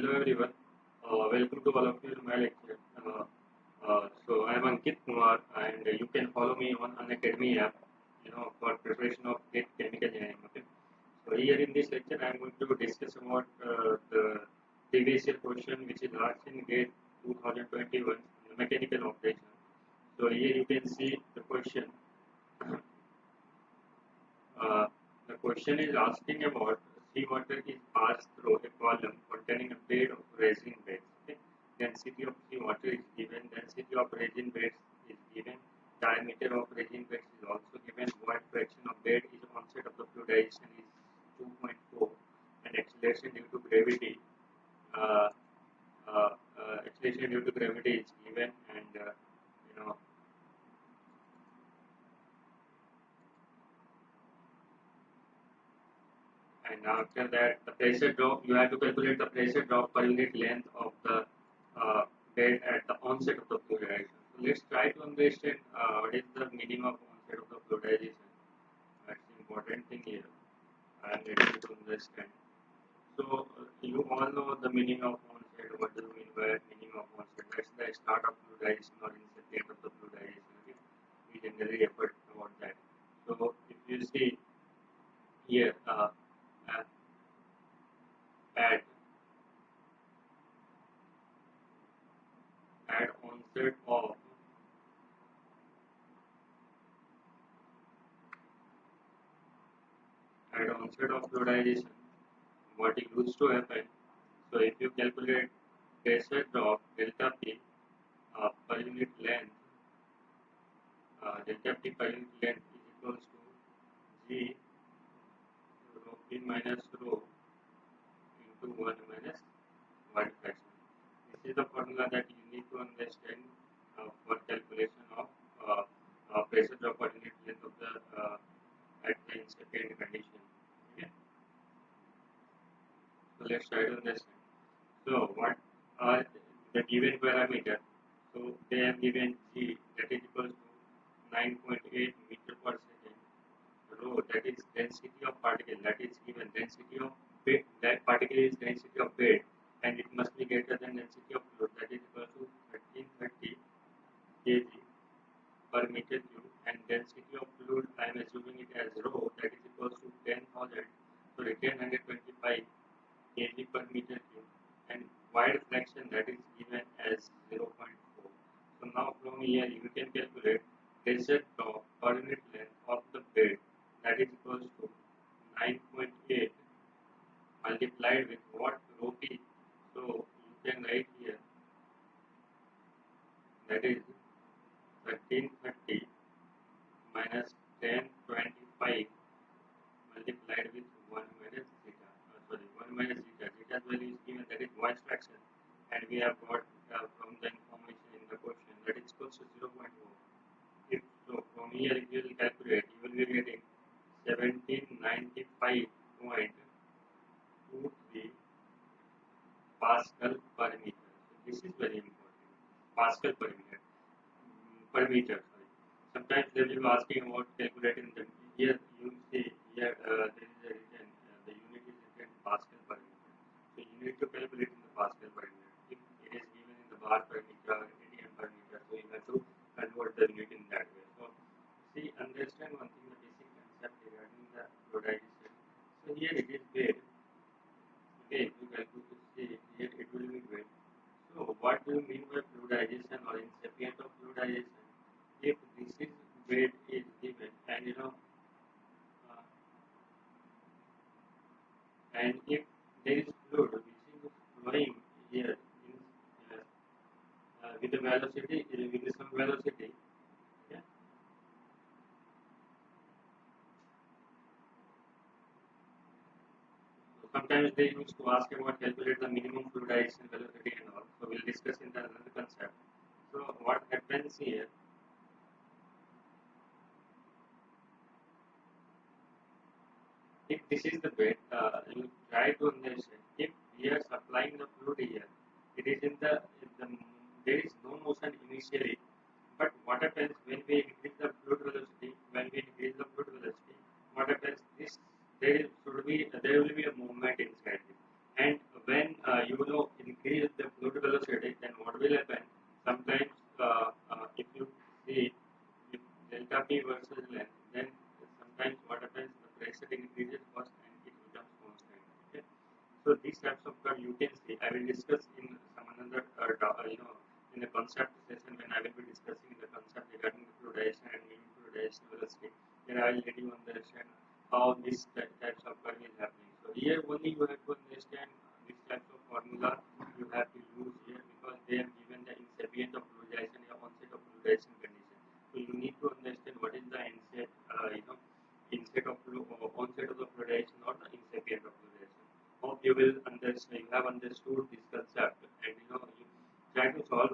Hello everyone. Welcome to all of you in my lecture. So I am Ankit Kumar, and you can follow me on Unacademy app. For preparation of GATE chemical engineering. Okay. So here in this lecture, I am going to discuss about the previous year question which is asked in GATE 2021, the mechanical operation. So here you can see the question. Uh, the question is asking about seawater is passed through a column containing a bed of resin beds. Okay? Density of seawater is given, density of resin beds is given, diameter of resin beds is also given, void fraction of bed is onset of the fluidization is 2.4, and acceleration due to gravity uh, acceleration due to gravity is given, and you know and after that the pressure drop, you have to calculate the pressure drop per unit length of the bed at the onset of the fluidization. So let's try to understand what is the meaning of onset of the fluidization. That's the important thing here, and let's try to understand. So you all know the meaning of onset. What do you mean by meaning of onset? That's the start of fluidization or incipient of the fluidization. Okay? We generally refer about that. So if you see here, uh, at at onset of fluidization, what used to happen. So if you calculate pressure drop delta P per unit length, delta P per unit length is equals to G rho P minus rho into 1 minus void fraction. This is the formula that you need to understand for calculation of pressure drop per unit length of the at the incipient condition. Okay. So let's try to understand. So what are the given parameter? So they have given G, that is equals to 9.8 meter per second. Rho, that is density of particle, that is given density of bed, that particle is density of bed, and it must be greater than density of fluid, that is equal to 1330 kg per meter cube, and density of fluid I am assuming it as rho, that is equals to 10,000, sorry 1025 kg per meter cube, and void fraction that is given as 0.4. So now from here you can calculate pressure drop per unit length of the bed, that is equals to 9.8 multiplied with what, rho p. So you can write here that is 1330 minus 1025 multiplied with 1 minus zeta. Sorry, 1 minus zeta. Zeta's value is given, that is void fraction, and we have got from the information in the question that is equals to 0.4. If so, from here if you will calculate, you will be getting 1795.23 Pascal per meter. So this is very important. Pascal per meter. Per meter. Sorry. Sometimes they will be asking about calculating the here. You see here there is a written the unit is written Pascal per meter. So you need to calculate in the Pascal per meter. If it is given in the bar per meter or atm per meter, so you have to convert the unit in that way. So see, understand one thing, the basic concept regarding the fluidization. So here it is bed. Okay, you have to see here it will be bed. So what do you mean by fluidization or incipient of fluidization? If this is bed is given, and uh, and if there is fluid which is flowing here in, with the velocity, with some velocity, yeah. So sometimes they used to ask about calculate the minimum fluidization velocity and all. So we'll discuss in the another concept. So what happens here? If this is the bed, you try to understand. If we are supplying the fluid here, it is in the there is no motion initially. But what happens when we increase the fluid velocity? When we increase the fluid velocity, what happens? This there will be a movement inside it. And when these types of curve you can see. I will discuss in some another, in the concept session when I will be discussing the concept regarding the fluidization and minimum fluidization velocity. Then I will let you understand how these types of curve is happening. So here only you have to understand these types of formula you have to use here because they have given the incipient of fluidization or onset of fluidization condition. So you need to understand what is the inset, inset of onset of the fluidization or the incipient of fluidization. Hope you will understand. You have understood this concept, and you try to solve,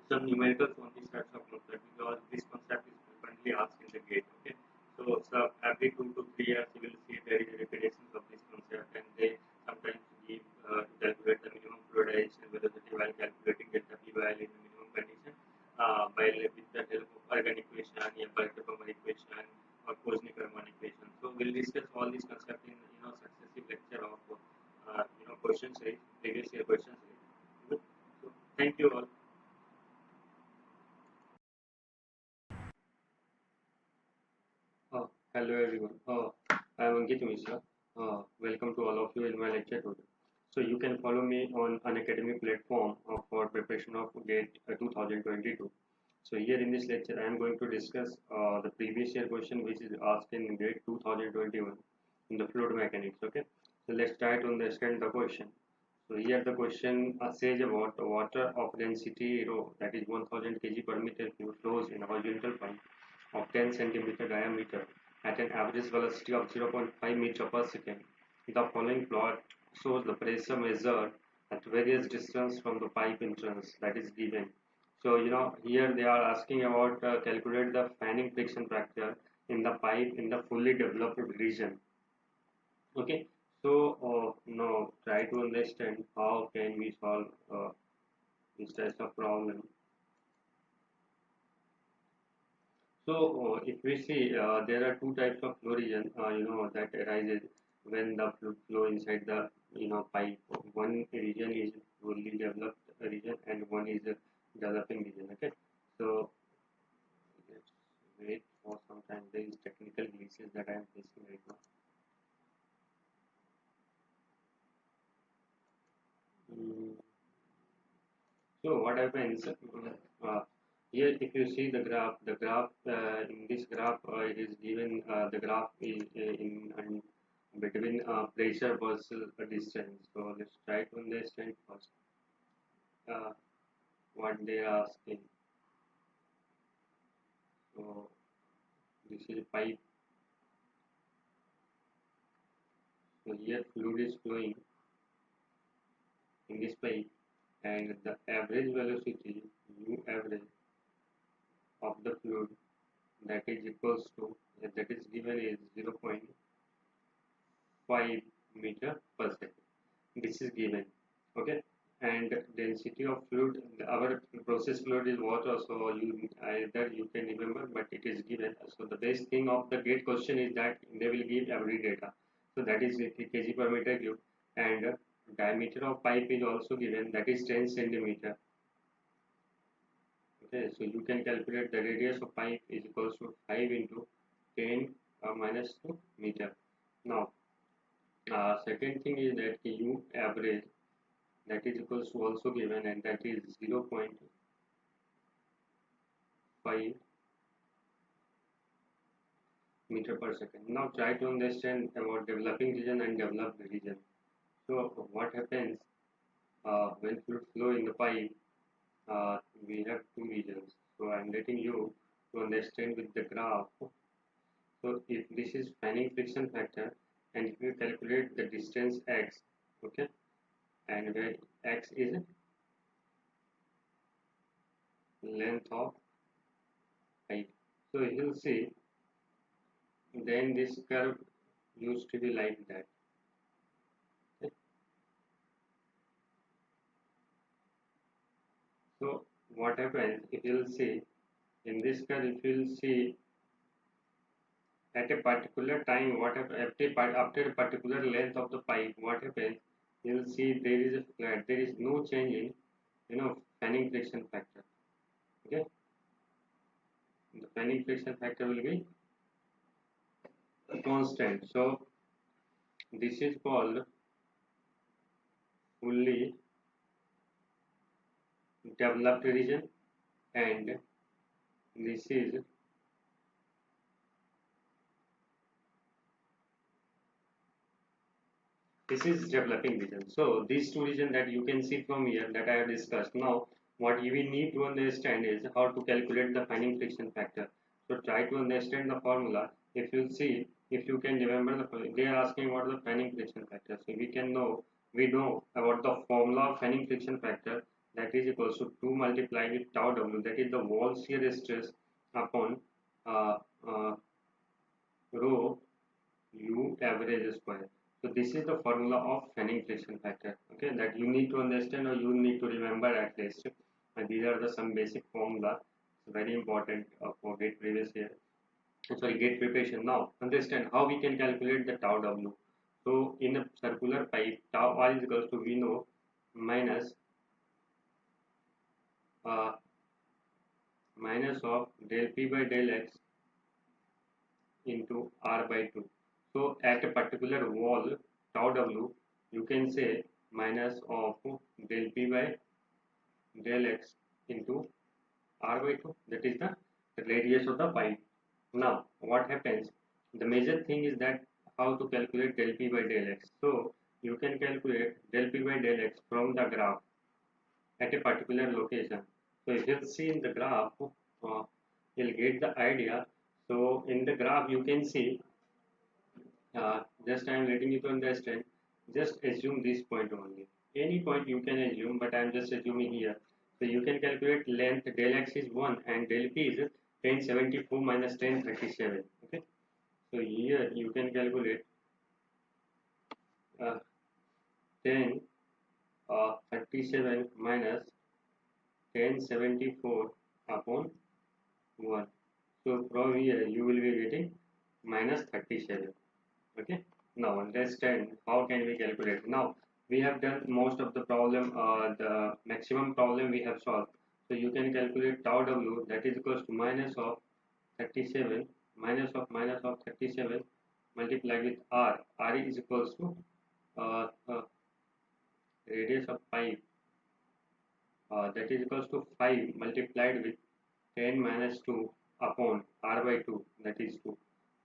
some numericals on these types of concept because this concept is frequently asked in the gate. Okay, so every 2 to 3 years you will see there is repetitions of this concept, and they sometimes give to calculate the minimum fluidization velocity while calculating delta P while in the minimum condition, while with the help of Eigen equation, Burke-Baumer equation, or Koznik-Riemann equation. So we'll discuss all these concepts in successive lecture of question series, previous year question series. Good. So thank you all. Hello everyone. I'm Ankit Mishra. Welcome to all of you in my lecture today. So you can follow me on an academic platform for preparation of GATE 2022. So here in this lecture, I am going to discuss the previous year question which is asked in GATE 2021 in the fluid mechanics. Okay. So let's try to understand the question. So here the question says about the water of density rho, that is 1000 kg per meter cube, flows in a horizontal pipe of 10 centimeter diameter at an average velocity of 0.5 meter per second. The following plot shows the pressure measured at various distance from the pipe entrance, that is given. So here they are asking about calculate the fanning friction factor in the pipe in the fully developed region. Okay, so now try to understand how can we solve this type of problem. So if we see, there are two types of flow region, that arises when the fluid flow inside the pipe. One region is fully developed region, and one is a developing region. Okay, so let's wait for some time. There is technical glitches that I am facing right now. So what happens? Here, if you see the graph in this graph, it is given the graph is in between pressure versus a distance. So let's try to understand first uh, what they are asking. So this is pipe. So here fluid is flowing in this pipe, and the average velocity u average of the fluid that is equals to that is given is 0.5 meter per second. This is given. Okay, and density of fluid, our process fluid is water, so either you can remember, but it is given. So the best thing of the GATE question is that they will give every data. So that is kg per meter cube, and diameter of pipe is also given, that is 10 centimeter. Okay, so you can calculate the radius of pipe is equals to 5 into 10 minus 2 meter. Now second thing is that u average, that is equals to also given, and that is 0.5 meter per second. Now try to understand about developing region and developed region. So what happens when fluid flow in the pipe? We have two regions. So I'm letting you to understand with the graph. So if this is fanning friction factor, and if you calculate the distance x, okay, and where x is length of pipe. So you'll see then this curve used to be like that. Okay. So what happens if you'll see in this curve, if you'll see at a particular time, what after a particular length of the pipe, what happens, you'll see there is a flat, there is no change in fanning friction factor. Okay, the fanning friction factor will be constant. So This is called fully developed region, and this is developing region. So these two regions that you can see from here that I have discussed. Now what we need to understand is how to calculate the fanning friction factor. So try to understand the formula. If you see, if you can remember they are asking about the fanning friction factor. So we know about the formula of fanning friction factor, that is equals to 2 multiplied with tau w, that is the wall shear stress upon uh, uh, rho u average square. So this is the formula of fanning friction factor. Okay, that you need to understand or you need to remember at least. And these are the some basic formula. It's very important for GATE previous year. Sorry, GATE preparation. Now understand how we can calculate the tau w. So in a circular pipe, tau r is equals to, we know, minus uh, minus of del p by del x into r by 2. So at a particular wall, tau w, you can say minus of del p by del x into r by 2. That is the radius of the pipe. Now, what happens? The major thing is that how to calculate del p by del x. So you can calculate del p by del x from the graph at a particular location. So if you see in the graph, you'll get the idea. So in the graph, you can see, just I am letting you to understand. Just assume this point only. Any point you can assume, but I am just assuming here. So you can calculate length del x is 1 and del p is 1074 minus 1037. Okay. So here you can calculate 1037 minus 1074 upon 1. So from here you will be getting minus 37. Okay. Now understand how can we calculate. Now we have done most of the problem, the maximum problem we have solved. So you can calculate tau w, that is equals to minus of 37 minus of 37 multiplied with r. R is equals to uh, uh, radius of pipe, that is equals to 5 multiplied with 10 minus 2 upon r by 2, that is 2.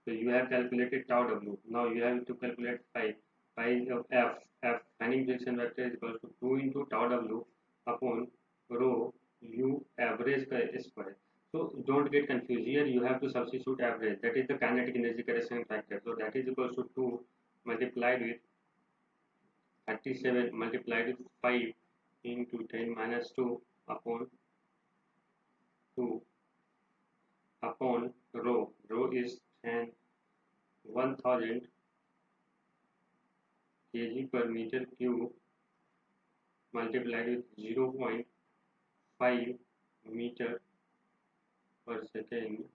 So you have calculated tau w. Now you have to calculate phi. Phi of f fanning friction vector is equal to 2 into tau w upon rho u average square. So don't get confused. Here you have to substitute average. That is the kinetic energy correction factor. So that is equals to 2 multiplied with 37 multiplied with 5 into 10 minus 2 upon 2 upon rho. Rho is 1000 kg per meter cube multiplied with 0.5 meter per second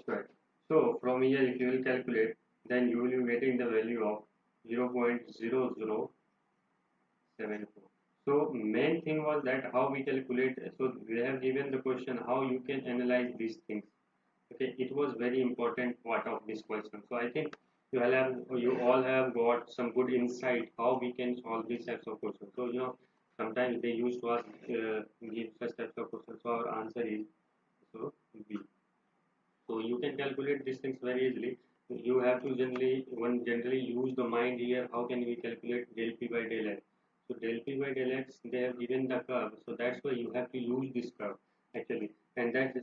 square. So from here, if you will calculate, then you will be getting the value of 0.0074. So main thing was that how we calculate. So they have given the question how you can analyze these things. Okay, it was very important part of this question. So I think you all have got some good insight how we can solve these types of questions. So sometimes they used to ask give such types of questions. So our answer is so B. So you can calculate these things very easily. You have to generally use the mind here. How can we calculate del p by del x? So del p by del x, they have given the curve. So that's why you have to use this curve actually, and that's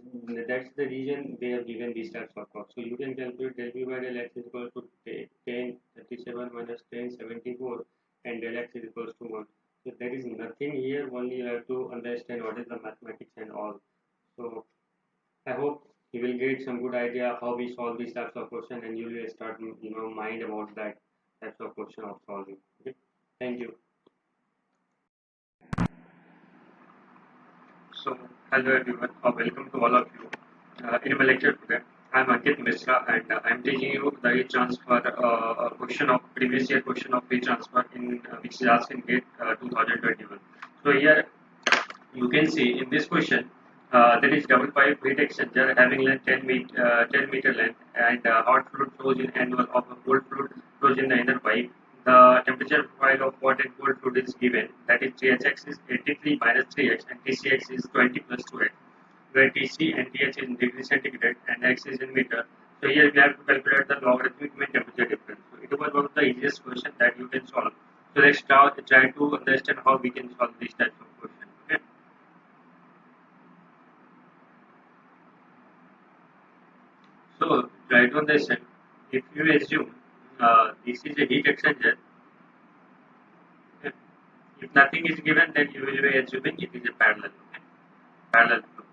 the reason they have given these types of curves. So you can calculate del p by del x is equal to 1037 minus 1074, and del x is equals to 1. So there is nothing here. Only you have to understand what is the mathematics and all. So I hope you will get some good idea how we solve these types of question, and you will start mind about that types of question of solving. Okay, thank you. So hello everyone, welcome to all of you. In my lecture today, I am Ankit Misra, and I am teaching you the heat transfer question of previous year question of heat transfer in which is asked in GATE 2021. So here you can see in this question That is double pipe heat exchanger having length 10 meter length and hot fluid flows in annual of a cold fluid flows in the inner pipe. The temperature profile of hot and cold fluid is given, that is THX is 83 minus 3x and TCX is 20 plus 2x, where TC and TH is in degree centigrade and X is in meter. So here we have to calculate the logarithmic mean temperature difference. So it was one of the easiest question that you can solve. So let's try to understand how we can solve these types of questions. Okay. So try to understand, if you assume this is a heat exchanger, okay, if nothing is given, then you will be assuming it is a parallel, okay, parallel flow.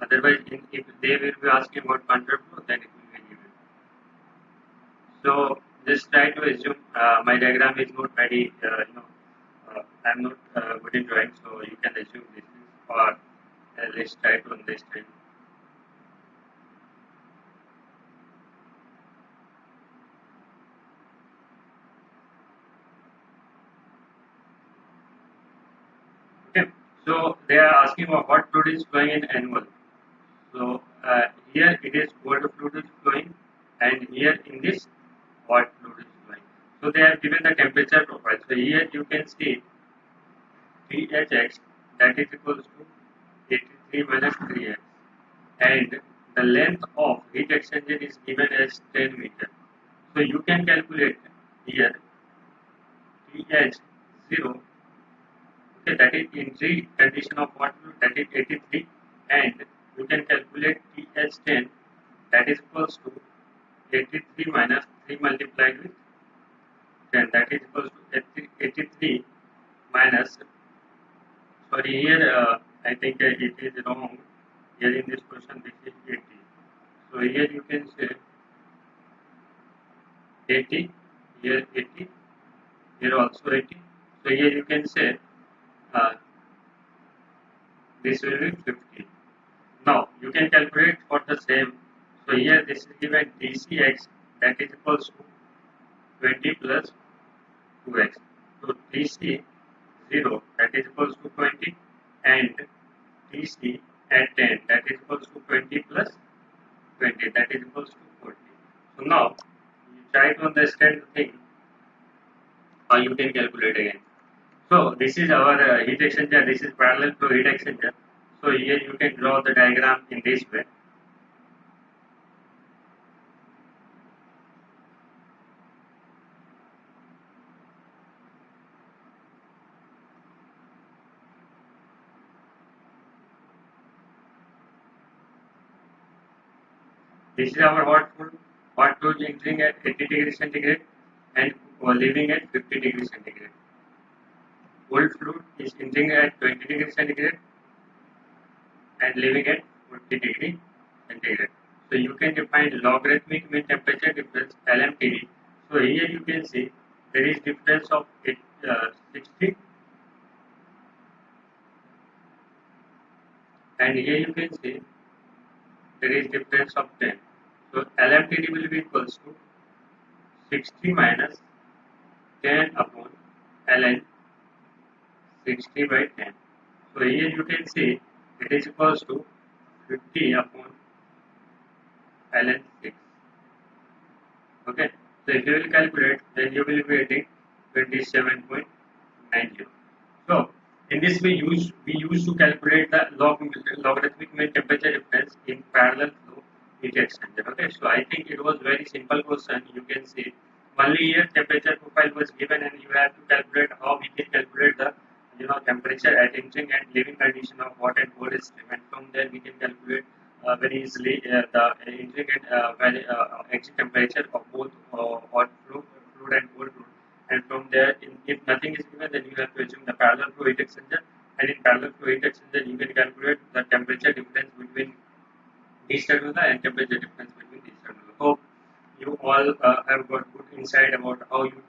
Otherwise, if they will be asking about contour flow, then it will be given. So just try to assume my diagram is not very, I'm not good in drawing, so you can assume this is, or let's try to understand. Okay, so they are asking about what fluid is flowing in annual. So here it is cold fluid is flowing, and here in this hot fluid is flowing. So they have given the temperature profile. So here you can see THX, that is equals to 83 minus 3x, and the length of heat exchanger is given as 10 meter. So you can calculate here TH0. Okay, that is entry condition of hot fluid, that is 83, and you can calculate TH10, that is equals to 83 minus 3 multiplied with 10, that is equals to 83 minus, sorry, here I think it is wrong. Here in this question this is 80. So here you can say 80, here 80, here also 80. So here you can say uh, this will be 50. Now you can calculate for the same. So here this is given TCX, that is equals to 20 plus 2x. So TC 0, that is equals to 20, and TC at 10, that is equals to 20 plus 20, that is equals to 40. So now you try to understand the thing how you can calculate again. So this is our heat exchanger, this is parallel flow heat exchanger. So here you can draw the diagram in this way. This is our hot fluid entering at 80 degrees centigrade and leaving at 50 degrees centigrade. Cold fluid is entering at 20 degrees centigrade and leaving at 40 degree centigrade. So you can define logarithmic mean temperature difference LMTD. So here you can see there is difference of 60, and here you can see there is difference of 10. So LMTD will be equals to 60 minus 10 upon ln 60 by 10. So here you can see it is equals to 50 upon ln 6. Okay. So if you will calculate, then you will be getting 27.90. So in this we use to calculate the logarithmic mean temperature difference in parallel flow heat exchanger. Okay. So I think it was very simple question. You can see only here temperature profile was given, and you have to calculate how we can calculate the temperature at entering and leaving condition of hot and cold stream, and from there we can calculate very easily the entering and exit temperature of both fluid and cold fluid. And from there, if nothing is given, then you have to assume the parallel flow heat exchanger, and in parallel flow heat exchanger you can calculate the temperature difference between this terminal and temperature difference between this terminal. Hope you all have got good insight about how you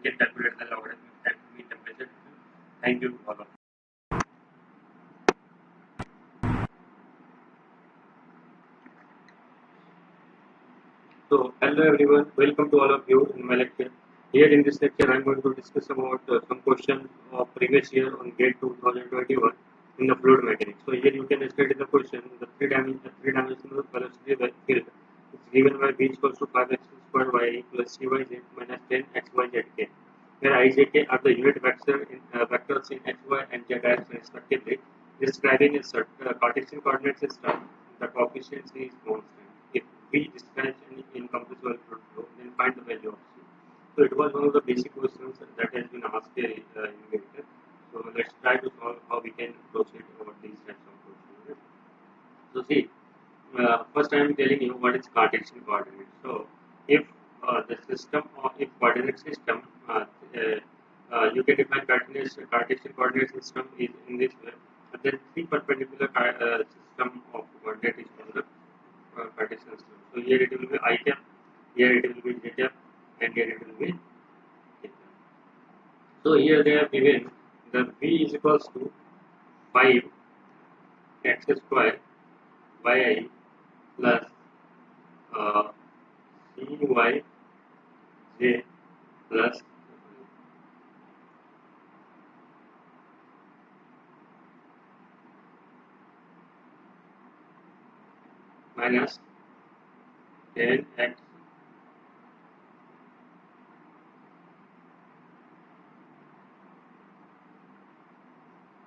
can calculate the logarithmic and mean temperature difference. Thank you all of you. So, hello everyone, welcome to all of you in my lecture. Here in this lecture, I am going to discuss about some questions of previous year on GATE 2021. in the fluid mechanics. So here you can state in the question the three-dimensional velocity field is given by v equals to 5x squared y plus cyz minus 10 xyz k, where ijk are the unit vectors in xy and z direction respectively, describing a Cartesian coordinate system. The coefficient c is constant. If v describes an incompressible fluid flow, then find the value of c. So it was one of the basic questions that has been asked in Vector. So let's try to solve how we can proceed over these types of questions. So see, first I am telling you what is Cartesian coordinate. So if the system or if coordinate system, you can define Cartesian coordinate system is in this way. Then three perpendicular system of coordinate is called the Cartesian system. So here it will be I cap, here it will be j cap, and here it will be k cap. So here they have given the v is equals to 5 x square yi plus cy j plus minus 10x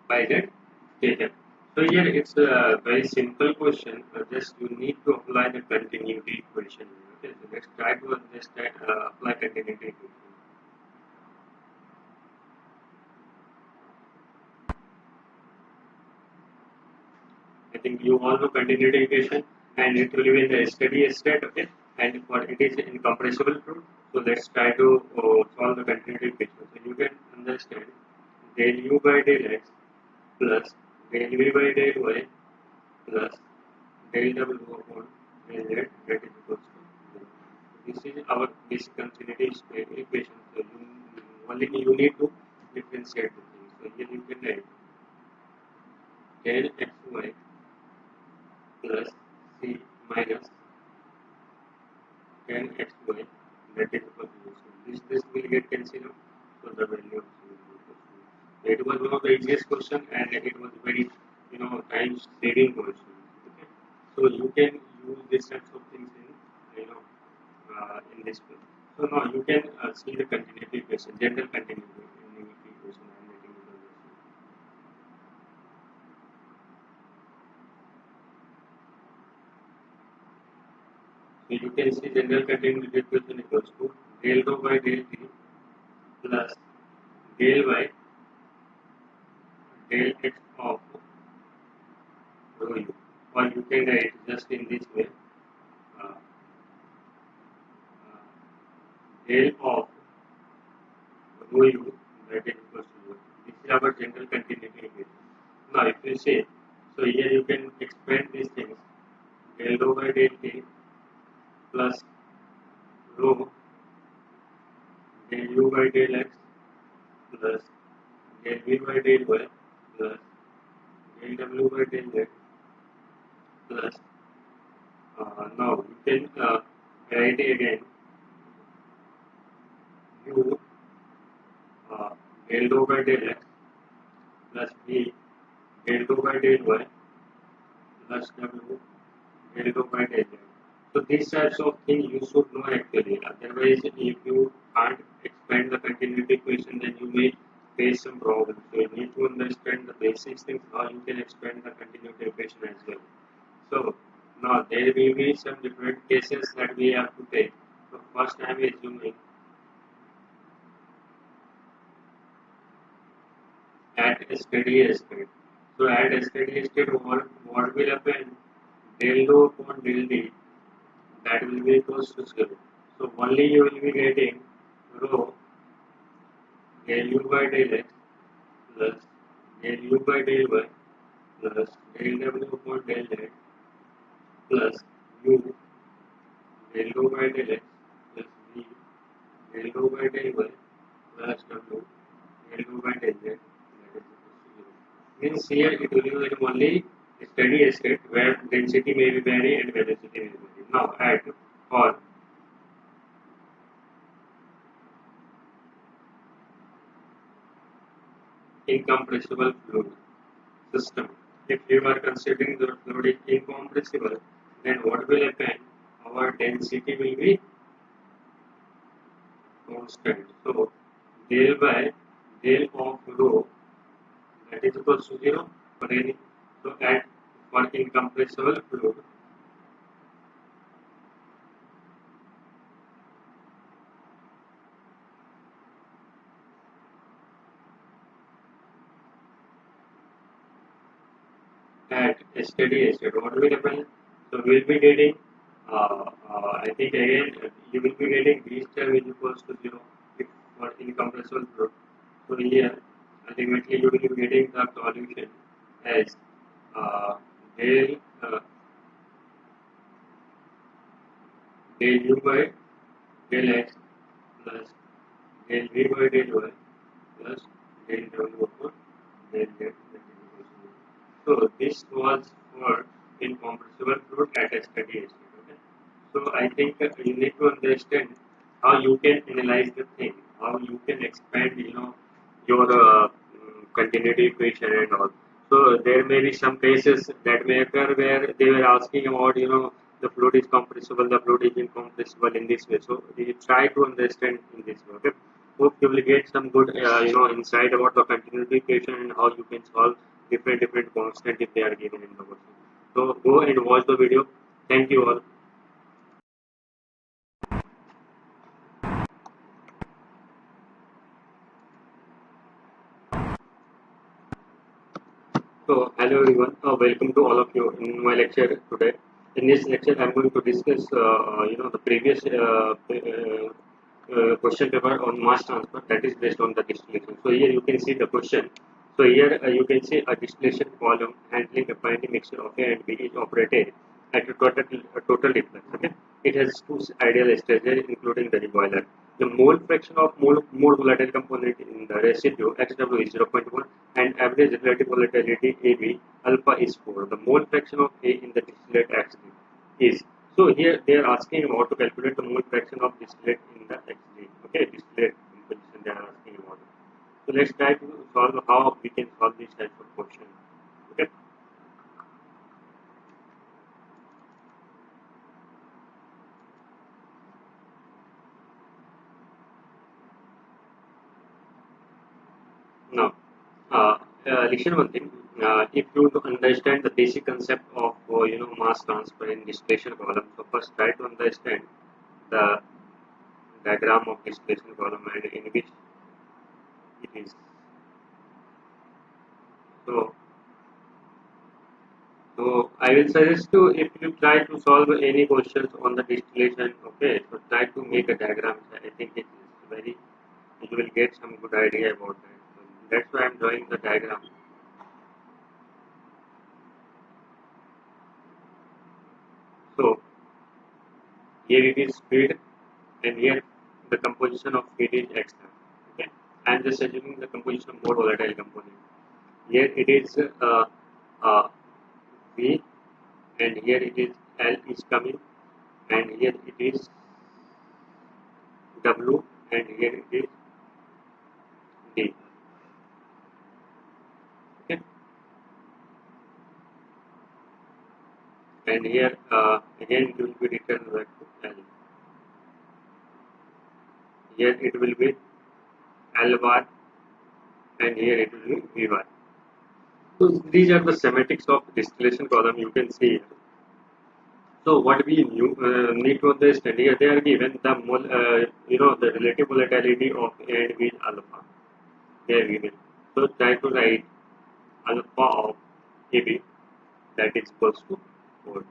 by z kf. So here it's a very simple question. Just you need to apply the continuity equation. Okay, so let's try to just apply continuity equation. I think you all know continuity equation, and it will be in the steady state. Okay, and for it is incompressible fluid. So let's try to solve the continuity equation. So you can understand del u by del x plus del v by del y plus del w upon del z that is equals to 0. This is our basic continuity equation. So you need to differentiate the things. So here you can write del xy plus c minus 10xy that is equal to 0. So this will get cancelled. So the value of c will be equal to 0. It was one of the easiest question, and it was very time saving question. Okay, so you can use these types of things in in this way. So now you can see the continuity equation, general continuity equation. I am letting you know. So you can see general continuity equation equals to del rho by del t plus del y del x of rho u. Or you can write just in this way, uh, del of rho u that is equals to 0. This is our general continuity equation. Now if you say, so here you can expand these things, del rho by del t plus rho del u by del x plus del v by del y plus del w by del z plus now you can write again u del rho by del x plus v del rho by del y plus w del rho by del z. So these types of things you should know actually. Otherwise, if you can't expand the continuity equation, then you may face some problems. So you need to understand the basic things how you can expand the continuity equation as well. So now there will be some different cases that we have to take. So first I am assuming at a steady state. So at a steady state, what will happen? Del rho upon del d, that will be equals to 0. So only you will be getting rho del u by del x plus del u by del y plus del w upon del z plus u del rho by del x plus v del rho by del y plus w del rho by del z that is equals to 0. Means here it will be only steady state where density may be vary and velocity may vary. Now at for incompressible fluid. system. If you are considering the fluid is incompressible, then what will happen? Our density will be constant. So del by del of rho, that is equals to 0 for any. So at for incompressible fluid, at a steady state, what will happen? So we will be getting, I think again, you will be getting V star is equals to 0 if for incompressible fluid. So here, ultimately you will be getting the solution as uh, del, uh, del u by del x plus del v by del y plus del w upon del z. That is equals to 0. So this was for incompressible fluid at a steady state. Okay. So I think you need to understand how you can analyze the thing, how you can expand, your continuity equation and all. So there may be some cases that may occur where they were asking about, the fluid is compressible, the fluid is incompressible in this way. So you try to understand in this way. Okay. Hope you will get some good, insight about the continuity equation and how you can solve different constants if they are given in the question. So go and watch the video. Thank you all. So, hello everyone. Welcome to all of you in my lecture today. In this lecture, I'm going to discuss, the previous question paper on mass transfer that is based on the distillation. So here you can see the question. So here you can see a distillation column handling a binding mixture of A and B is operated at a total difference. Okay, it has two ideal stages, including the boiler. The mole fraction of more volatile component in the residue XW is 0.1 and average relative volatility AB alpha is 4. The mole fraction of A in the distillate XD is. So here they are asking about to calculate the mole fraction of distillate in the XD. Okay, distillate composition they are asking about. So let's try to solve how we can solve this type of question. Okay. Now, listen one thing. If you to understand the basic concept of mass transfer in distillation column, so first try to understand the diagram of distillation column and in which it is. So, so I will suggest you if you try to solve any questions on the distillation. Okay, so try to make a diagram. I think it is very. You will get some good idea about that. So that's why I'm drawing the diagram. So here it is speed and here the composition of feed is extra. Okay, I am just assuming the composition of more volatile component. Here it is uh, V and here it is L is coming and here it is W and here it is D. Okay, and here again it will be written back to L. Here it will be L bar and here it will be V bar. So these are the semantics of distillation column you can see here. So what we need to understand here, they are given the the relative volatility of A and B alpha. They are given. So try to write alpha of AB that is equals to 4.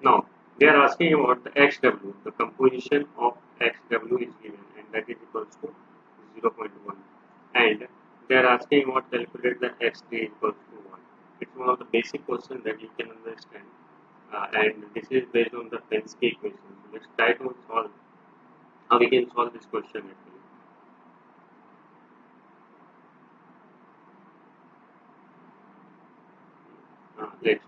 Now they are asking about the XW. The composition of XW is given and that is equals to 0.1. And they are asking about calculate the XD equals to 1. It's one of the basic questions that you can understand. And this is based on the Pensky equation. So let's try to solve how we can solve this question actually. Let's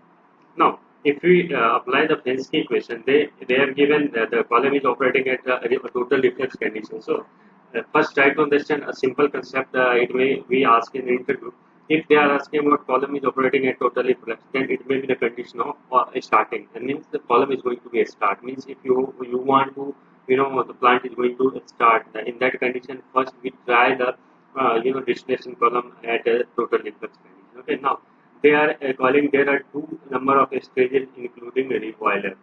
now if we apply the Pensky equation, they have given the column is operating at a total reflex condition. So first try to understand a simple concept. It may we ask in the interview. If they are asking about column is operating at totally flux, then it may be the condition of starting. That means the column is going to be a start. Means if you want to, the plant is going to start. In that condition, first we try the distillation column at a totally flux condition. Okay, now they are calling there are two number of stages including the reboiler.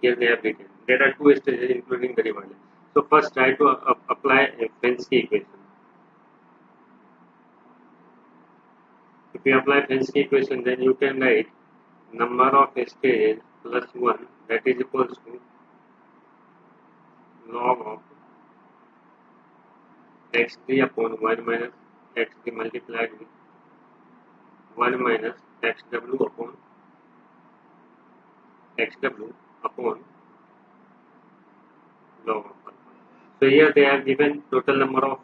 Here they have written there are two stages including the reboiler. So first try to apply a Fensky equation. If you apply Fensky equation, then you can write number of stages plus 1, that is equals to log of x3 upon 1 minus x3 multiplied with 1 minus xw upon log of alpha. So here they have given total number of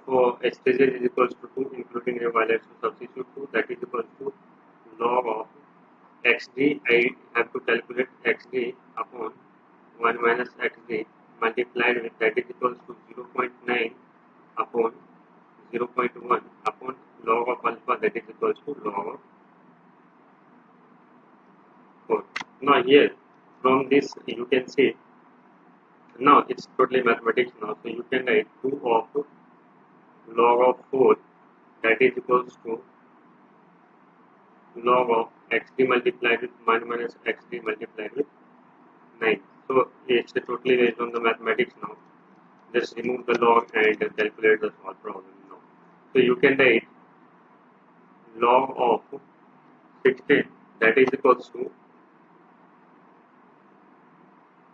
stages is equals to 2 including a violation. So substitute 2, that is equals to log of xd. I have to calculate xd upon 1 minus xd multiplied with, that is equals to 0.9 upon 0.1 upon log of alpha, that is equals to log of 4. Now here from this you can see, now it's totally mathematics now, so you can write 2 of log of 4, that is equals to log of xd multiplied with 1 minus xd multiplied with 9. So it's totally based on the mathematics now. Just remove the log and calculate the solved problem now. So you can write log of 16, that is equals to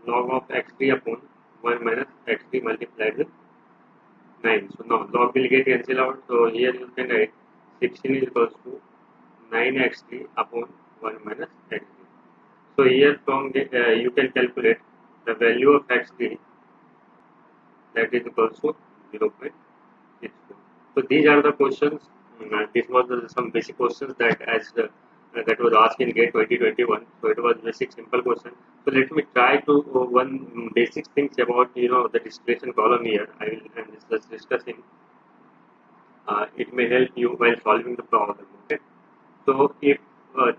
log of x3 upon 1 minus x3 multiplied with 9. So now log will get cancelled out. So here you can write 16 is equals to 9x3 upon 1 minus x3. So here from the, you can calculate the value of x3, that is equals to 0.64. So these are the questions. This was some basic questions that that was asked in GATE 2021. So it was basic simple question. So let me try to one basic things about the distillation column here. I will and just discussing. It may help you while solving the problem. Okay. So if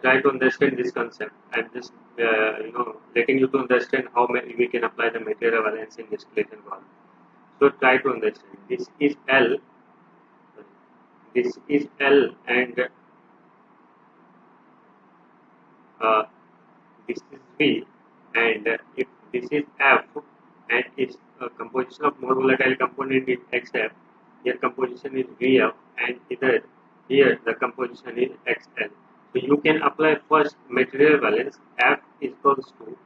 try to understand this concept, I'm just letting you to understand how we can apply the material balance in distillation column. So try to understand. This is L. This is L, and this is V, and if this is F, and its composition of more volatile component is XF, here composition is VF, and here the composition is XL. So you can apply first material balance. F is equals to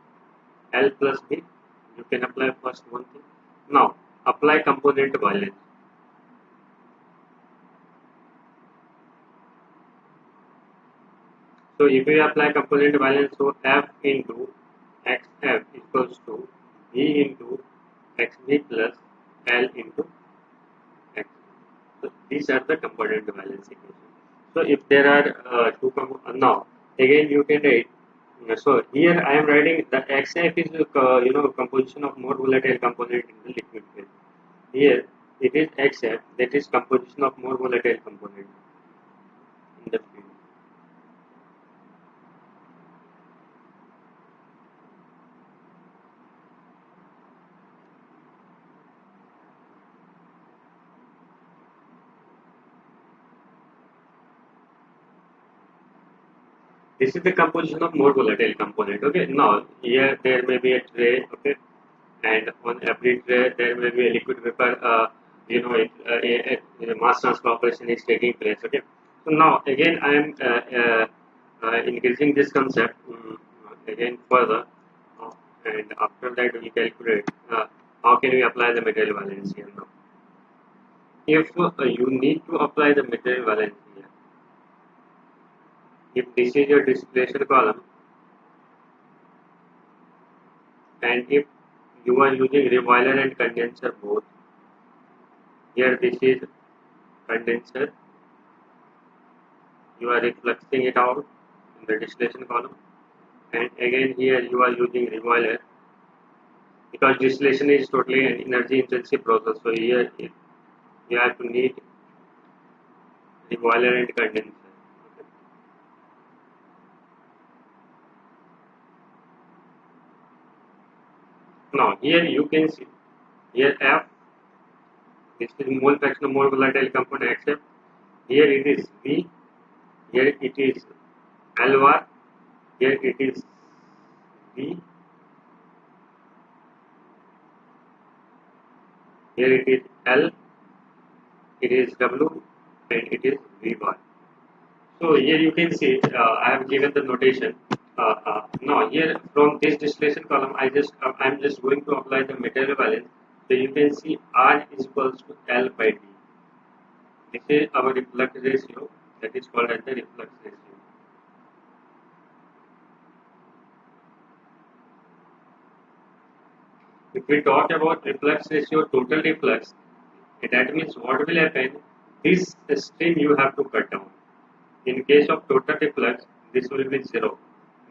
L plus V. You can apply first one thing. Now apply component balance. So if we apply component balance, so F into XF equals to V into XV plus L into X. So these are the component balance equations. So if there are two now again you can write. So here I am writing the XF is composition of more volatile component in the liquid phase. Here it is XF, that is composition of more volatile component in the fluid. This is the composition of more volatile component. Okay, now here there may be a tray. Okay, and on every tray there may be a liquid vapor. A mass transfer operation is taking place. Okay, so now again I am increasing this concept again further, and after that we calculate how can we apply the material balance here now. If you need to apply the material balance here, if this is your distillation column, and if you are using reboiler and condenser both, here this is condenser, you are refluxing it out in the distillation column, and again here you are using reboiler because distillation is totally an energy intensive process. So here you have to need reboiler and condenser. Now here you can see here F, this is mole fraction of mole volatile compound except here it is V, here it is L bar, here it is V, here it is L, it is W, and it is V bar. So here you can see I have given the notation. Now here from this distillation column, I'm just going to apply the material balance. So you can see R is equals to L by D. This is our reflux ratio, that is called as the reflux ratio. If we talk about reflux ratio, total reflux, that means what will happen? This stream you have to cut down. In case of total reflux, this will be 0.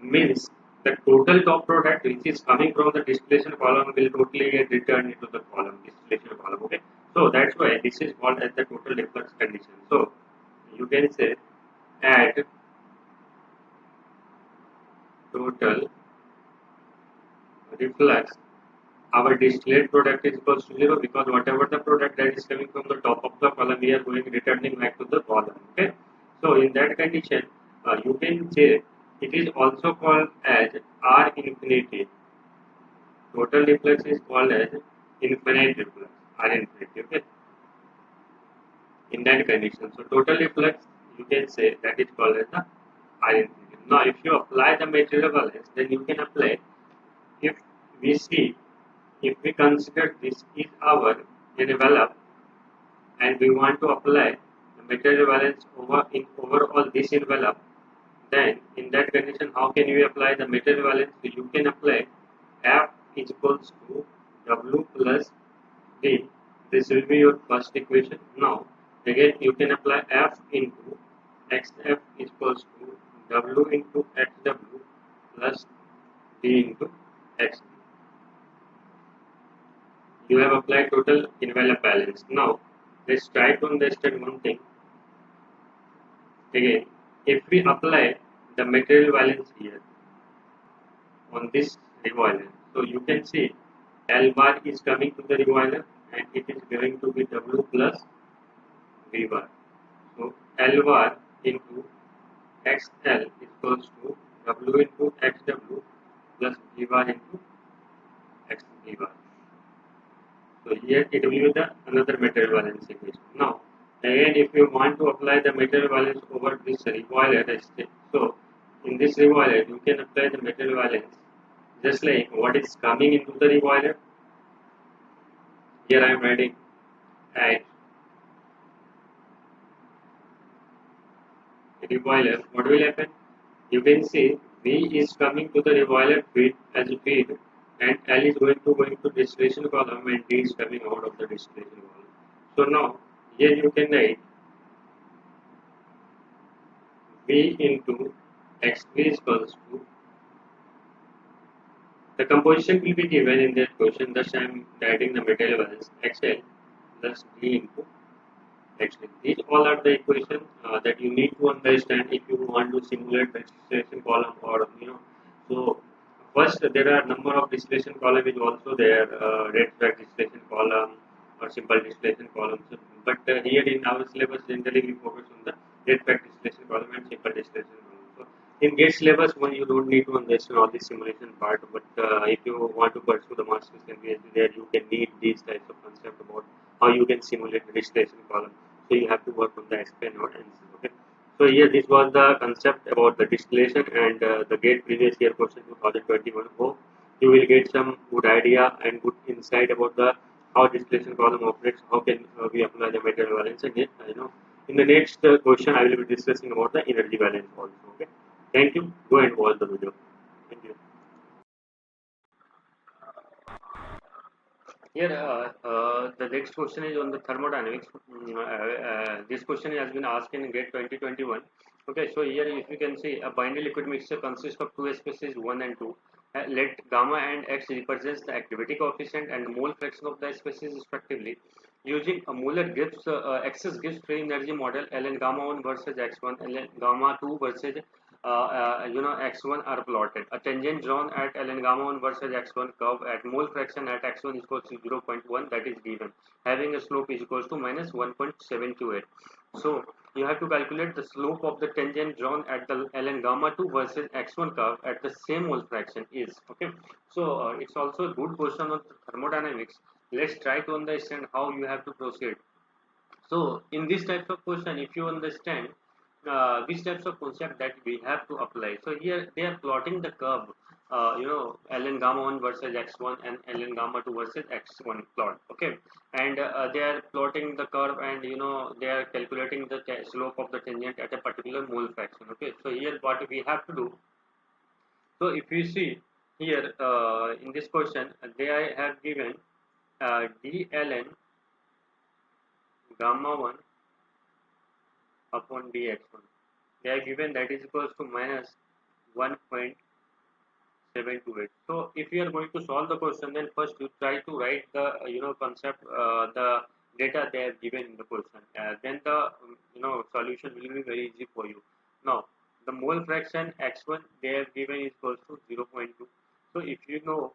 Means the total top product which is coming from the distillation column will totally get returned into the column, distillation column. Okay. So that's why this is called as the total reflux condition. So you can say at total reflux, our distillate product is equals to 0 because whatever the product that is coming from the top of the column, we are going returning back to the column. Okay. So in that condition, you can say it is also called as R infinity. Total reflux is called as infinite reflux, R infinity. Okay. In that condition, so total reflux you can say that is called as the R infinity. Now, if you apply the material balance, then you can apply. If we see, if we consider this is our envelope, and we want to apply the material balance overall this envelope, then in that condition, how can we apply the material balance? So you can apply F is equals to W plus D. This will be your first equation. Now, again, you can apply F into XF is equals to W into XW plus D into XD. You have applied total envelope balance. Now, let's try to understand one thing. Again, if we apply the material balance here on this revoiler, so you can see L bar is coming to the revoiler and it is going to be W plus V bar. So L bar into XL is equals to W into XW plus V bar into XV bar. So here it will be the another material balance equation. Now, again, if you want to apply the material balance over this revoiler, so in this revoiler you can apply the material balance just like what is coming into the revoiler. Here I am writing at revoiler. What will happen? You can see V is coming to the revoiler feed as a feed, and L is going to distillation column, and D is coming out of the distillation column. So now here you can write V into XV is equals to, the composition will be given in that question, thus I am writing the material balance XL plus D into XL. These all are the equations that you need to understand if you want to simulate the distillation column, or so first there are number of distillation column is also there, red flag distillation column or simple distillation column. So, but here in our syllabus generally we focus on the red flag distillation column and simple distillation column. So in GATE syllabus one you don't need to understand all this simulation part, but if you want to pursue the master's in PhD there you can need these types of concept about how you can simulate the distillation column. So you have to work on the explain node and okay. So here this was the concept about the distillation and the GATE previous year question 2021. Hope you will get some good idea and good insight about the how distillation column operates, how can we apply the material balance, and in the next question I will be discussing about the energy balance also. Okay. Thank you. Go and watch the video. Thank you. Here, the next question is on the thermodynamics. This question has been asked in GATE 2021. Okay, so here if you can see a binary liquid mixture consists of two species 1 and 2. Let gamma and x represents the activity coefficient and mole fraction of the species respectively. Using a molar X's gives free energy model, Ln gamma 1 versus x1, Ln gamma 2 versus x1 are plotted. A tangent drawn at ln gamma 1 versus x1 curve at mole fraction at x1 is equals to 0.1, that is given, having a slope is equals to minus 1.728. So you have to calculate the slope of the tangent drawn at the ln gamma 2 versus x1 curve at the same mole fraction is. Okay, so it's also a good question on thermodynamics. Let's try to understand how you have to proceed. So in this types of question, if you understand which types of concept that we have to apply. So here they are plotting the curve, ln gamma 1 versus x1 and ln gamma 2 versus x1 plot. Okay, and they are plotting the curve, and they are calculating the slope of the tangent at a particular mole fraction. Okay, so here what we have to do. So if you see here in this question, they have given d ln gamma 1 upon dx1. They are given that is equals to minus 1.728. So if you are going to solve the question, then first you try to write the concept, the data they have given in the question. Then the solution will be very easy for you. Now the mole fraction x1 they have given is equals to 0.2. So if you know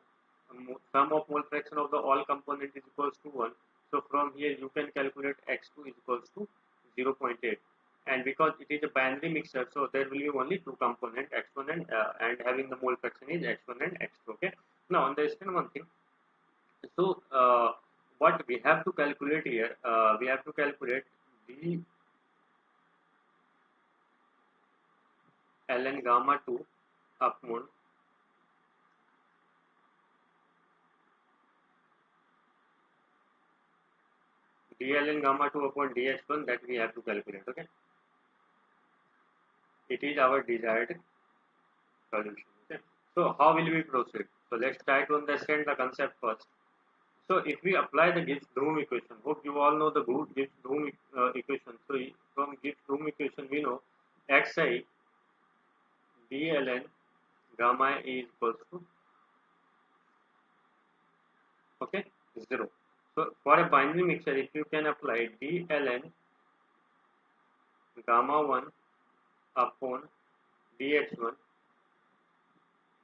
sum of mole fraction of the all component is equals to 1, so from here you can calculate x2 is equals to 0.8. And because it is a binary mixture, so there will be only two component x1 and having the mole fraction is x1 and x2. Okay, now understand one thing. So what we have to calculate here, we have to calculate d ln gamma 2 upon d ln gamma 2 upon dx1, that we have to calculate. Okay, it is our desired solution. Okay, so how will we proceed? So let's try to understand the concept first. So if we apply the Gibbs-Bloom equation, hope you all know the Gibbs-Bloom equation. So from Gibbs-Bloom equation we know xi d ln gamma is equals to 0. So for a binary mixture, if you can apply d ln gamma 1 upon dx1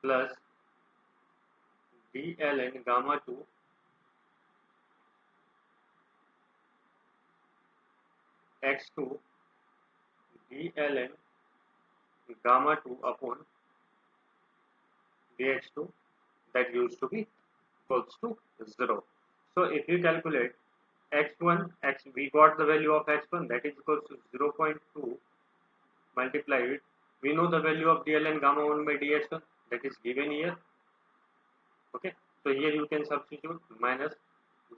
plus d ln gamma 2 x2 d ln gamma 2 upon dx2, that used to be equals to 0. So if you calculate x1, we got the value of x1, that is equals to 0.2 multiplied. We know the value of dln gamma 1 by dx1, that is given here. Okay, so here you can substitute minus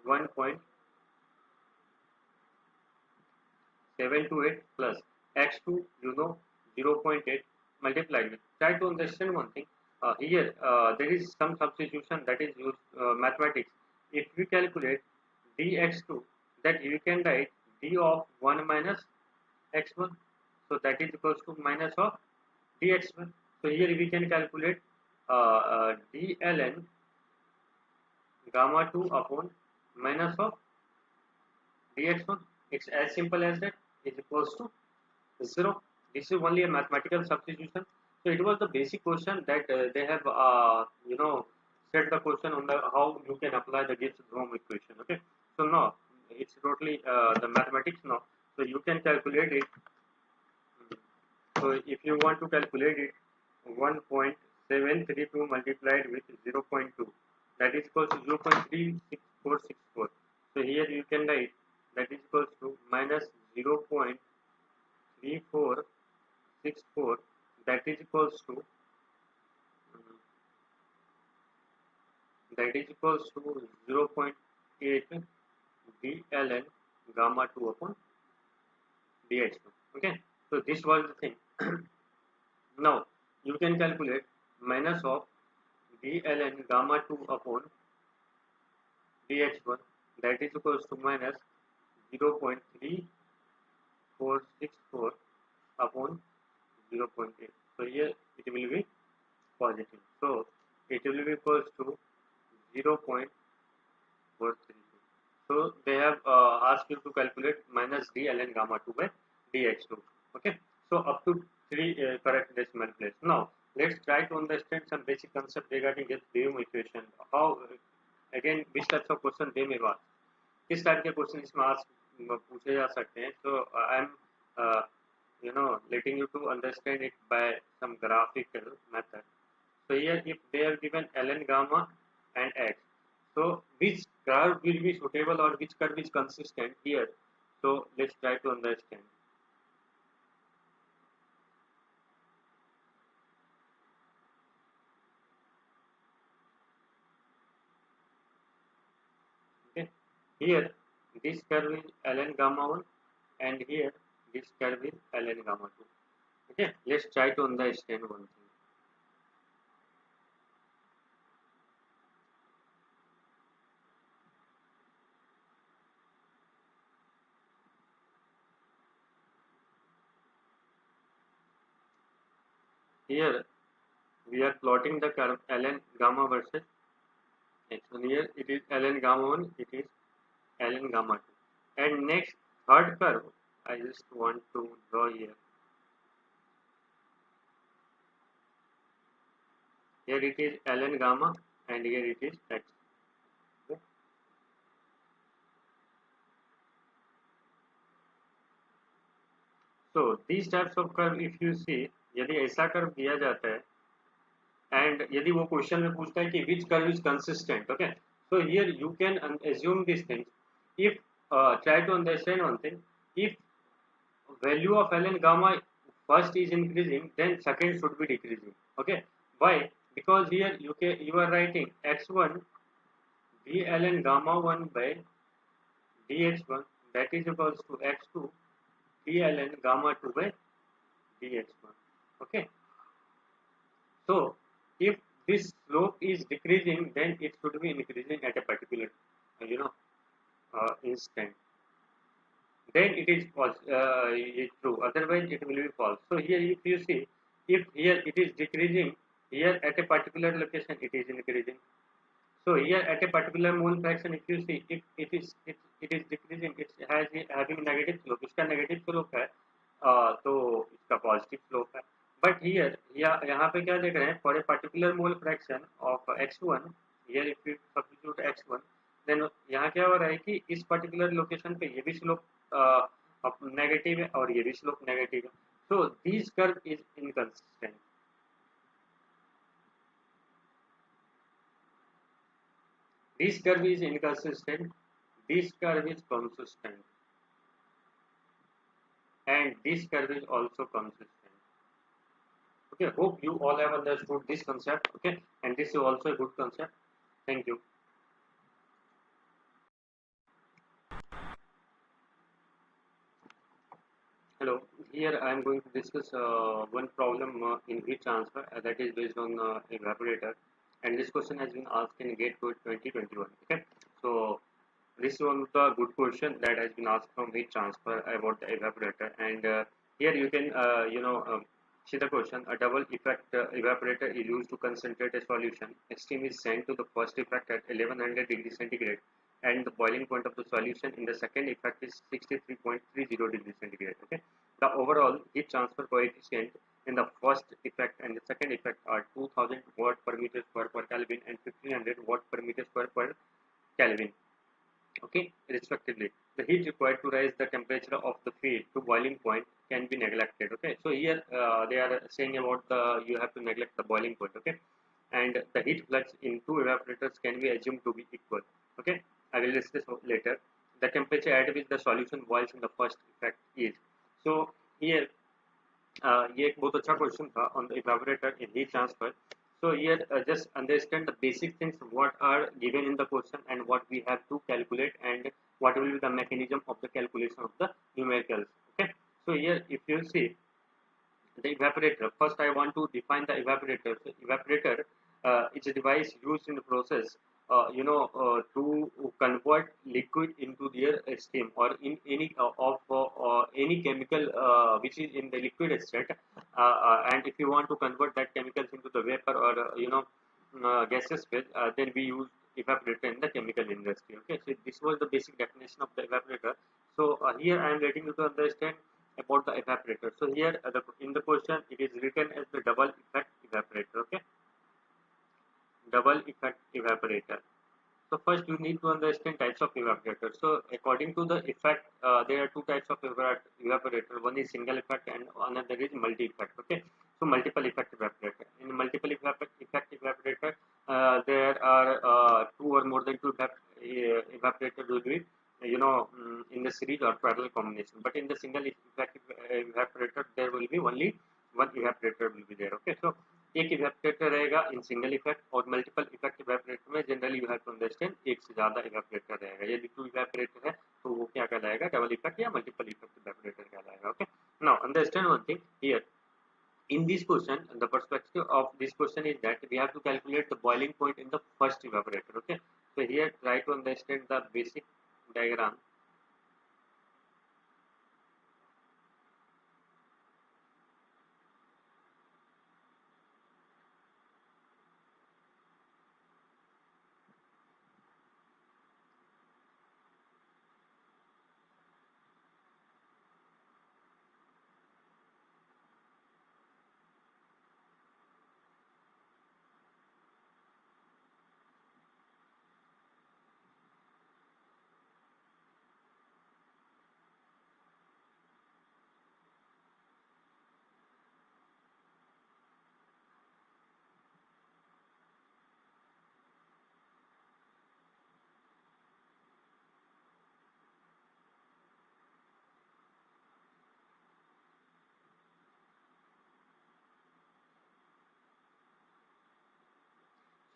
1.728 plus x2, 0.8 multiplied with. Try to understand one thing. Here there is some substitution that is used mathematics. If we calculate dx2, that you can write d of 1 minus x1, so that is equals to minus of dx1. So here we can calculate d ln gamma 2 upon minus of dx1. It's as simple as that, is equals to 0. This is only a mathematical substitution. So it was the basic question that they have set the question on the how you can apply the Gibbs-Bloom equation. Okay, so now it's totally the mathematics now. So you can calculate it. So if you want to calculate it, 1.732 multiplied with 0.2, that is equals to 0.36464. So here you can write that is equals to minus 0.3464, that is equals to 0.8 d ln gamma 2 upon dx2. Okay, so this was the thing. Now you can calculate minus of d ln gamma 2 upon dx1, that is equals to minus 0.3464 upon 0.8. So here it will be positive. So it will be equals to 0.432. So they have asked you to calculate minus d ln gamma 2 by dx2. Okay. So up to three correct decimal place. Now, let's try to understand some basic concept regarding this Bloom equation. How, again, which types of question they may ask. किस type के question इसमें आज पूछे जा सकते हैं. So I am letting you to understand it by some graphical method. So here if they are given ln gamma and x, so which curve will be suitable or which curve is consistent here. So let's try to understand. Okay, here this curve is ln gamma 1 and here this curve is ln gamma 2. Okay, let's try to understand one thing. Here we are plotting the curve ln gamma versus x. And here it is ln gamma 1, it is ln gamma 2. And next third curve, I just want to draw here. Here it is ln gamma and here it is x. Okay. So these types of curve if you see, यदि ऐसा curve दिया जाता है and यदि वो question में पूछता है कि which curve is consistent, okay, so here you can assume these things. If try to understand one thing, if value of ln gamma first is increasing, then second should be decreasing. Okay, why? Because here you are writing x1 d ln gamma 1 by dx1, that is equals to x2 d ln gamma 2 by dx1. Okay, so if this slope is decreasing, then it should be increasing at a particular instant. Then it is true, otherwise it will be false. So here if you see, if here it is decreasing, here at a particular location it is increasing. So here at a particular mole fraction, if you see, if it is decreasing, it has having negative slope. इसका negative slope है, तो इसका positive slope है. But here यहाँ पे क्या देख रहे हैं? For a particular mole fraction of x1, here if you substitute x1, then यहाँ क्या हो रहा है कि इस particular location पे ये भी slope नेगेटिव है और ये भी स्लोप नेगेटिव है. So this curve is inconsistent. This curve is inconsistent, this curve is consistent, and this curve is also consistent. Okay, hope you all have understood this concept. Okay, and this is also a good concept. Thank you. Hello, here I am going to discuss one problem in heat transfer that is based on evaporator, and this question has been asked in GATE 2021. Okay, so this is one of the good question that has been asked from heat transfer about the evaporator, and here you can see the question. A double effect evaporator is used to concentrate a solution. Steam is sent to the first effect at 1100 degrees centigrade, and the boiling point of the solution in the second effect is 63.30 degrees centigrade. Okay, the overall heat transfer coefficient in the first effect and the second effect are 2000 watt per meter square per Kelvin and 1500 watt per meter square per Kelvin. Okay, respectively. The heat required to raise the temperature of the feed to boiling point can be neglected. Okay, so here they are saying about the you have to neglect the boiling point. Okay, and the heat flux in two evaporators can be assumed to be equal. Okay, I will discuss later. The temperature at which the solution boils in the first effect is. So here ये एक बहुत अच्छा question था on the evaporator in heat transfer. So here just understand the basic things what are given in the question and what we have to calculate and what will be the mechanism of the calculation of the numericals. Okay. So here if you see the evaporator, first I want to define the evaporator. So evaporator is a device used in the process to convert liquid into their steam or in any any chemical which is in the liquid state, and if you want to convert that chemicals into the vapor or gaseous phase, then we use evaporator in the chemical industry. Okay, so this was the basic definition of the evaporator. So here I am letting you to understand about the evaporator. So here in the question it is written as the double effect evaporator. Okay, double effect evaporator. So first you need to understand types of evaporator. So according to the effect, there are two types of evaporator. One is single effect and another is multi effect. Okay, so multiple effect evaporator. In multiple effect evaporator, there are two or more than two evaporator will be in the series or parallel combination. But in the single effect evaporator, there will be only one evaporator will be there. Okay, so एक evaporator रहेगा in single effect और multiple effect evaporator में generally you have to understand एक से ज्यादा evaporator रहेगा यदि to evaporator है तो वो क्या कहलाएगा डबल इफेक्ट या मल्टीपल इफेक्ट इवेपोरेटर कहलाएगा okay now understand one thing here in this question the perspective of this question is that we have to calculate the boiling point in the first evaporator okay so here try to understand the basic diagram.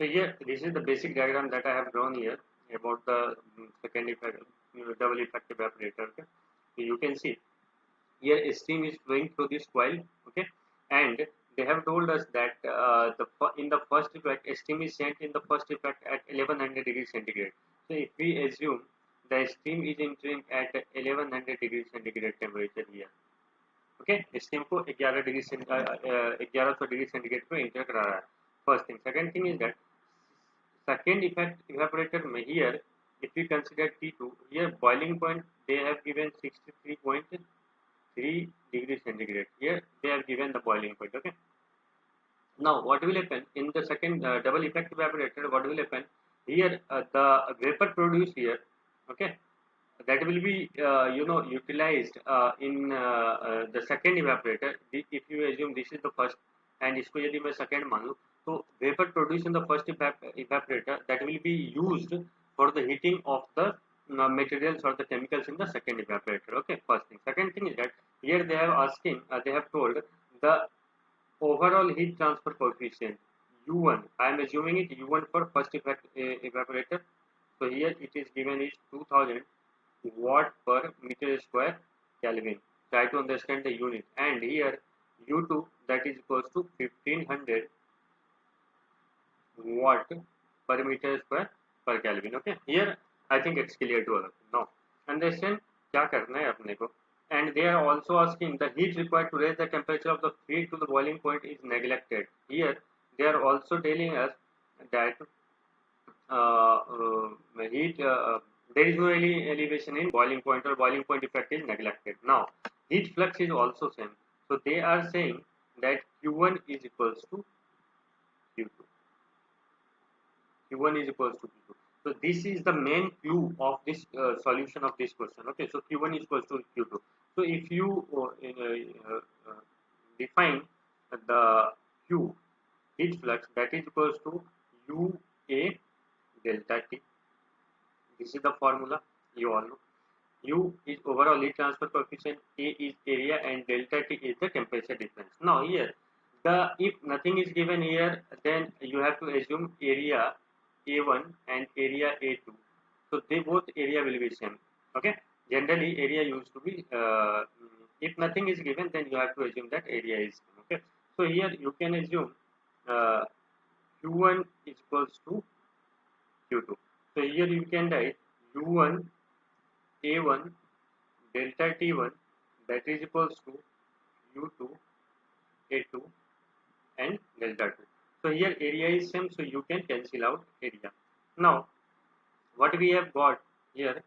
So here, this is the basic diagram that I have drawn here about the second effect, double effect evaporator. Okay? So you can see here a stream is flowing through this coil. Okay, and they have told us that in the first effect, a stream is sent in the first effect at 1100 degrees centigrade. So if we assume the stream is entering at 1100 degrees centigrade temperature here. Okay steam को 11 degree 1100 degree centigrade पे enter करा रहा है first thing second thing is that second effect evaporator में here if we consider T2 here boiling point they have given 63.3 degree centigrade here they have given the boiling point okay now what will happen in the second double effect evaporator what will happen here the vapor produced here okay that will be utilized in the second evaporator if you assume this is the first and इसको यदि मैं second मान लूँ तो vapor produced in the first evaporator that will be used for the heating of the materials or the chemicals in the second evaporator okay first thing second thing is that here they have asking they have told the overall heat transfer coefficient U1 I am assuming it U1 for first evaporator so here it is given is 2000 watt per meter square Kelvin. Try to understand the unit. And here U2 that is equals to 1500 watt per meter square per Kelvin. Okay. Here I think it's clear to us. Now understand क्या करना है अपने को. And they are also asking the heat required to raise the temperature of the feed to the boiling point is neglected. Here they are also telling us that heat there is no any elevation in boiling point or boiling point effect is neglected. Now heat flux is also same. So they are saying that Q1 is equals to Q2. Q1 is equals to Q2. So this is the main clue of this solution of this question. Okay, so Q1 is equals to Q2. So if you define the Q heat flux that is equals to UA delta T. This is the formula you all know. U is overall heat transfer coefficient, A is area, and delta T is the temperature difference. Now here, if nothing is given here, then you have to assume area A1 and area A2. So they both area will be same. Okay. Generally, area used to be. If nothing is given, then you have to assume that area is same. Okay. So here you can assume Q1 is equals to Q2. So here you can write U1 A1 delta T1 that is equals to U2 A2 and delta 2. So here area is same, so you can cancel out area. Now what we have got here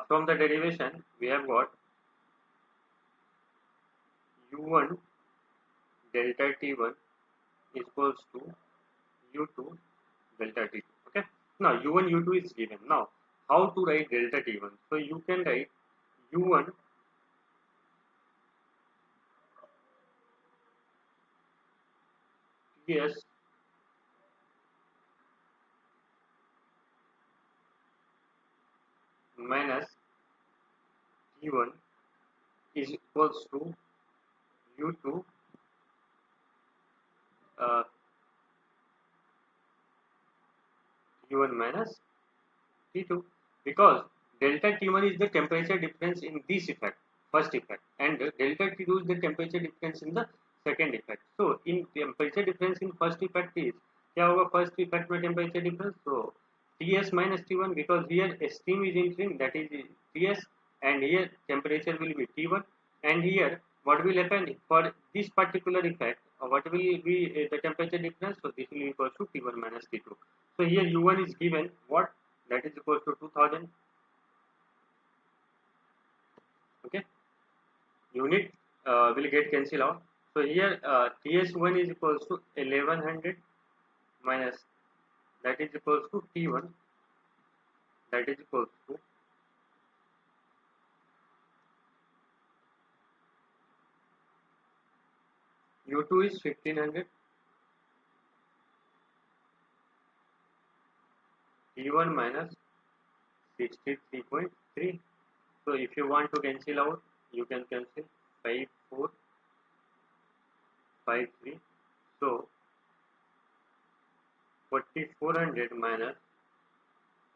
from the derivation we have got U1 delta T1 equals to U2 delta T2. Okay. Now U1 U2 is given. Now how to write delta T1? So you can write U1 Ts minus T1 is equals to U2 uh, T1 minus T2, because delta T1 is the temperature difference in this effect, first effect, and delta T2 is the temperature difference in the second effect. So in temperature difference in first effect is क्या होगा first effect में temperature difference, so Ts minus T1, because here steam is entering, that is Ts, and here temperature will be T1, and here what will happen for this particular effect, what will be the temperature difference, so this will be equal to T1 minus T2. So here U1 is given what, that is equal to 2000. Okay, unit will get cancel out. So here Ts1 is equals to 1100 minus, that is equals to T1, that is equals to U2 is 1500, T1 minus 63.3. So if you want to cancel out, you can cancel 5453. So 4400 minus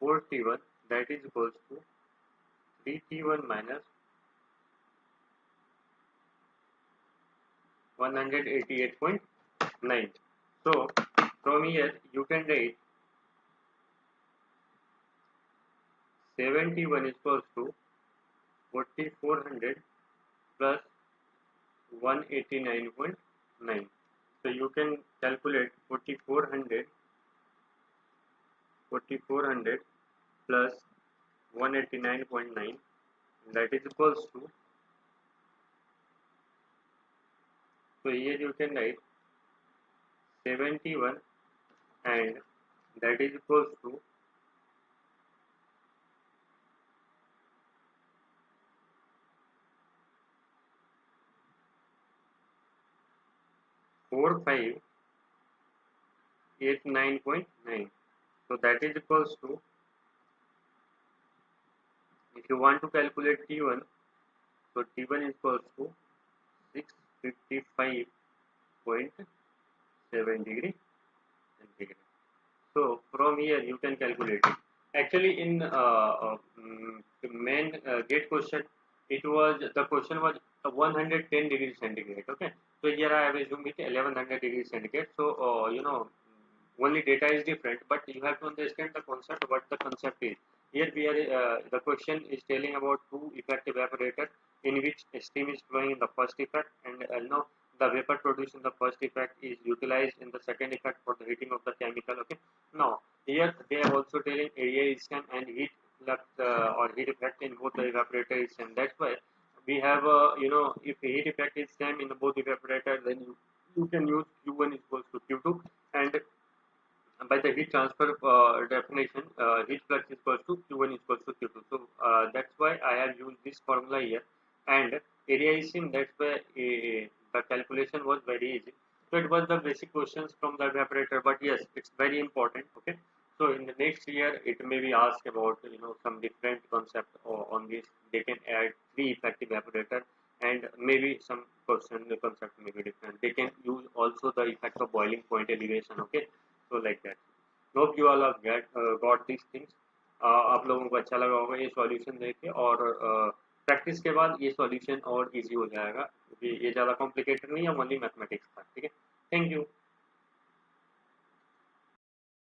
4T1, that is equals to 3T1 minus 188.9. So from here you can write 71 is equals to 4400 plus 189.9. So you can calculate 4400 plus 189.9, that is equals to, so here you can write 71 and that is equals to 4589.9. So that is equals to, if you want to calculate T1, so T1 is equals to 655.7 degree centigrade. So from here you can calculate it. Actually in the main gate question, it was, the question was 110 degrees centigrade. Okay, so here I have assumed it 1100 degrees centigrade. So only data is different, but you have to understand the concept, what the concept is. Here we are, the question is telling about two effect evaporator in which steam is flowing in the first effect, and the vapor produced in the first effect is utilized in the second effect for the heating of the chemical. Okay, now here they are also telling area is same and heat flux or heat effect in both the evaporator is same. That's why we have if heat effect is same in both evaporator, then you can use Q1 is equals to Q2, and by the heat transfer definition, heat flux is equals to Q1 is equals to Q2. So that's why I have used this formula here, and area is same. That's why the calculation was very easy. So it was the basic questions from the evaporator, but yes, it's very important. Okay, so in the next year it may be asked about some different concept on this. They can add three effect evaporator, and maybe some question the concept may be different. They can use also the effect of boiling point elevation. Okay, so like that. Hope you all have got these things. आप लोगों को अच्छा लगा होगा ये solution देके, और practice के बाद ये सॉल्यूशन और इजी हो जाएगा, क्योंकि ये ज़्यादा कॉम्प्लिकेटेड नहीं है, ओनली मैथमेटिक्स था. ठीक है, थैंक यू.